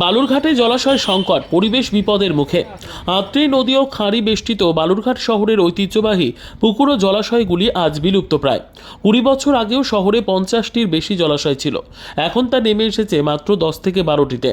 বালুরঘাটে জলাশয় সংকট, পরিবেশ বিপদের মুখে। আত্রে নদী ও খাঁড়ি বেষ্টিত বালুরঘাট শহরের ঐতিহ্যবাহী পুকুর ও জলাশয়গুলি আজ বিলুপ্ত প্রায়। 20 বছর আগেও শহরে 50টির বেশি জলাশয় ছিল, এখন তা নেমে এসেছে মাত্র 10 থেকে 12টিতে।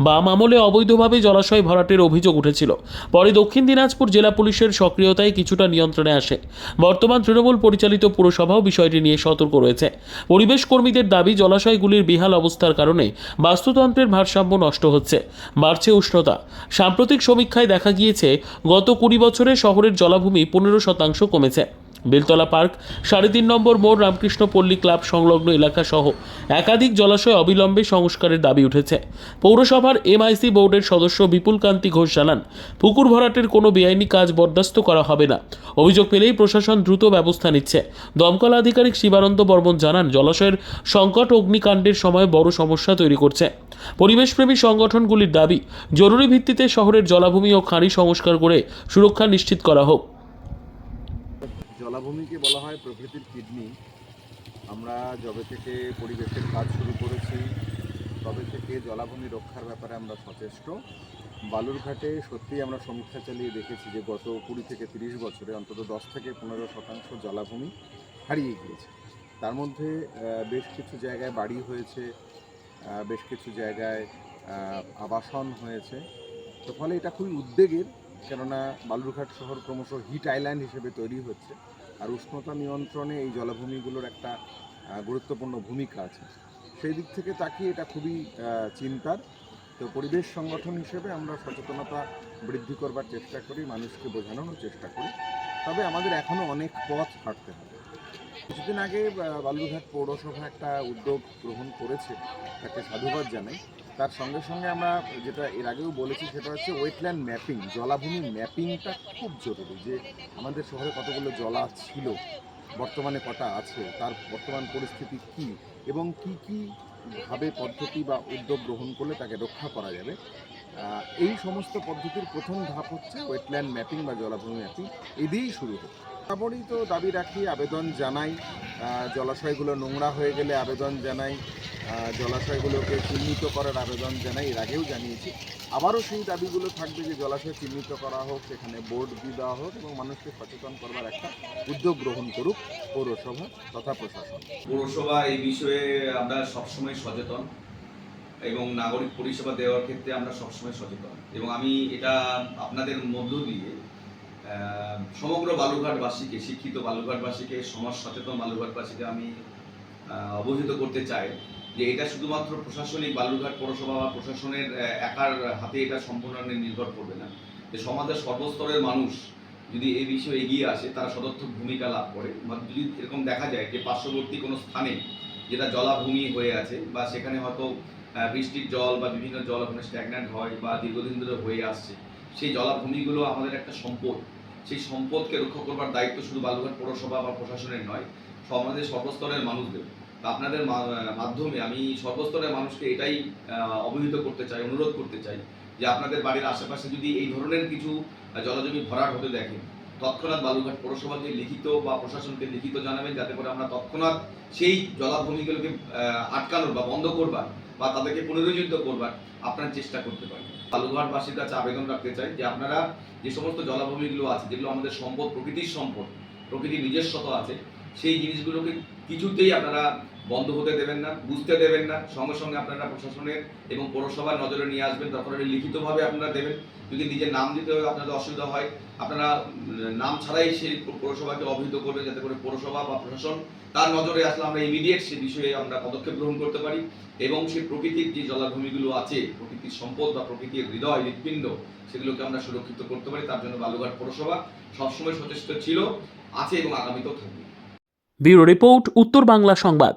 বাম আমলে অবৈধভাবে জলাশয় ভরাটের অভিযোগ উঠেছিল, পরে দক্ষিণ দিনাজপুর জেলা পুলিশের সক্রিয়তায় কিছুটা নিয়ন্ত্রণে আসে। বর্তমান তৃণমূল পরিচালিত পুরসভাও বিষয়টি নিয়ে সতর্ক রয়েছে। পরিবেশ কর্মীদের দাবি, জলাশয়গুলির বিহাল অবস্থার কারণে বাস্তুতন্ত্রের ভারসাম্য নষ্ট হচ্ছে, বাড়ছে উষ্ণতা। সাম্প্রতিক সমীক্ষায় দেখা গিয়েছে গত 20 বছরে শহরের জলাভূমি 15% কমেছে। বেলতলা পার্ক, 3.5 নম্বর মোড়, রামকৃষ্ণ পল্লী ক্লাব সংলগ্ন এলাকা সহ একাধিক জলাশয় অবিলম্বে সংস্কারের দাবি উঠেছে। পৌরসভার এমআইসি বোর্ডের সদস্য বিপুল কান্তি ঘোষ জানান, পুকুর ভরাটের কোনো বেআইনি কাজ বরদাস্ত করা হবে না। অভিযোগ পেলেই প্রশাসন দ্রুত ব্যবস্থা নিচ্ছে। দমকল আধিকারিক শিবানন্দ বর্মন জানান, জলাশয়ের সংকট অগ্নিকাণ্ডের সময় বড় সমস্যা তৈরি করছে। পরিবেশপ্রেমী সংগঠনগুলির দাবি, জরুরি ভিত্তিতে শহরের জলাভূমি ও খাঁড়ি সংস্কার করে সুরক্ষা নিশ্চিত করা হোক। জলাভূমিকে বলা হয় প্রকৃতির কিডনি। আমরা যবে থেকে পরিবেশের কাজ শুরু করেছি তবে থেকে জলাভূমি রক্ষার ব্যাপারে আমরা সচেষ্ট। বালুরঘাটে সত্যিই আমরা সমীক্ষা চালিয়ে দেখেছি যে গত 20 থেকে 30 বছরে অন্তত 10 থেকে 15% জলাভূমি হারিয়ে গিয়েছে। তার মধ্যে বেশ কিছু জায়গায় বাড়ি হয়েছে, বেশ কিছু জায়গায় আবাসন হয়েছে। তো ফলে এটা খুবই উদ্বেগের, কেননা বালুরঘাট শহর ক্রমশ হিট আইল্যান্ড হিসেবে তৈরি হচ্ছে, আর উষ্ণতা নিয়ন্ত্রণে এই জলাভূমিগুলোর একটা গুরুত্বপূর্ণ ভূমিকা আছে। সেই দিক থেকে তাকিয়ে এটা খুবই চিন্তার। তো পরিবেশ সংগঠন হিসেবে আমরা সচেতনতা বৃদ্ধি করবার চেষ্টা করি, মানুষকে বোঝানোর চেষ্টা করি, তবে আমাদের এখনও অনেক পথ হাঁটতে হবে। কিছুদিন আগে বালুরঘাট পৌরসভা একটা উদ্যোগ গ্রহণ করেছে, তাকে সাধুবাদ জানাই। তার সঙ্গে সঙ্গে আমরা যেটা এর আগেও বলেছি সেটা হচ্ছে ওয়েটল্যান্ড ম্যাপিং, জলাভূমি ম্যাপিংটা খুব জরুরি। যে আমাদের শহরে কতগুলো জলা ছিল, বর্তমানে কটা আছে, তার বর্তমান পরিস্থিতি কী, এবং কী ভাবে পদ্ধতি বা উদ্যোগ গ্রহণ করলে তাকে রক্ষা করা যাবে। এই সমস্ত পদ্ধতির প্রথম ধাপ হচ্ছে ওয়েটল্যান্ড ম্যাপিং বা জলাভূমি ম্যাপিং। এ দিয়েই শুরু হোক। বরাবরই তো দাবি রাখি, আবেদন জানাই, জলাশয়গুলো নোংরা হয়ে গেলে আবেদন জানাই, জলাশয়গুলোকে চিহ্নিত করার আবেদন জানাই, এর আগেও জানিয়েছি। আবারও সেই দাবিগুলো থাকবে যে জলাশয় চিহ্নিত করা হোক, সেখানে বোর্ড দিয়ে দেওয়া হোক এবং মানুষকে সচেতন করবার একটা উদ্যোগ গ্রহণ করুক পৌরসভা তথা প্রশাসন। পৌরসভা এই বিষয়ে আমরা সবসময় সচেতন এবং নাগরিক পরিষেবা দেওয়ার ক্ষেত্রে আমরা সবসময় সচেতন, এবং আমি এটা আপনাদের মধ্য দিয়ে সমগ্র বালুরঘাটবাসীকে, শিক্ষিত বালুরঘাটবাসীকে, সমাজ সচেতন বালুরঘাটবাসীকে আমি অবহিত করতে চাই যে এটা শুধুমাত্র প্রশাসনিক বালুরঘাট পৌরসভা বা প্রশাসনের একার হাতে এটা সম্পূর্ণ নির্ভর করবে না। যে সমাজের সর্বস্তরের মানুষ যদি এই বিষয়ে এগিয়ে আসে, তারা সদর্থক ভূমিকা লাভ করে। যদি এরকম দেখা যায় যে পার্শ্ববর্তী কোনো স্থানে যেটা জলাভূমি হয়ে আছে বা সেখানে হয়তো বৃষ্টির জল বা বিভিন্ন জল ওখানে স্ট্যাগন্যান্ট হয় বা দীর্ঘদিন ধরে হয়ে আসছে, সেই জলাভূমিগুলো আমাদের একটা সম্পদ। সেই সম্পদকে রক্ষা করবার দায়িত্ব শুধু বালুরঘাট পৌরসভা বা প্রশাসনের নয়, সমাজের সর্বস্তরের মানুষদের। আপনাদের মাধ্যমে আমি সর্বস্তরের মানুষকে এটাই অবহিত করতে চাই, অনুরোধ করতে চাই যে আপনাদের বাড়ির আশেপাশে যদি এই ধরনের কিছু জলজমি ভরাট হতে দেখেন, তৎক্ষণাৎ বালুরঘাট পৌরসভাকে লিখিত বা প্রশাসনকে লিখিত জানাবেন, যাতে করে আমরা তৎক্ষণাৎ সেই জলাভূমিগুলোকে আটকানোর বা বন্ধ করবার বা তাদেরকে পুনরুজ্জীবিত করবার আপনার চেষ্টা করতে পারি। বালুরঘাটবাসীর কাছে আবেদন রাখতে চাই যে আপনারা যে সমস্ত জলাভূমিগুলো আছে, যেগুলো আমাদের সম্পদ, প্রকৃতির সম্পদ, প্রকৃতির নিজস্বতা আছে, সেই জিনিসগুলোকে কিছুতেই আপনারা বন্ধ হতে দেবেন না, বুঝতে দেবেন না। সঙ্গে সঙ্গে আপনারা প্রশাসনের এবং পৌরসভার নজরে নিয়ে আসবেন, তখন লিখিতভাবে আপনারা দেবেন। যদি নিজের নাম দিতে হবে আপনাদের অসুবিধা হয়, আপনারা নাম ছাড়াই সেই পৌরসভাকে অবহিত করবেন, যাতে করে পৌরসভা বা প্রশাসন তার নজরে আসলে আমরা ইমিডিয়েট সে বিষয়ে আমরা পদক্ষেপ গ্রহণ করতে পারি এবং সেই প্রকৃতির যে জলাভূমিগুলো আছে, প্রকৃতির সম্পদ বা প্রকৃতির হৃদয়, হৃৎপিণ্ড, সেগুলোকে আমরা সুরক্ষিত করতে পারি। তার জন্য বালুরঘাট পৌরসভা সবসময় সচেষ্ট ছিল, আছে এবং আগামীতেও থাকবে। ব্যুরো রিপোর্ট, উত্তর বাংলা সংবাদ।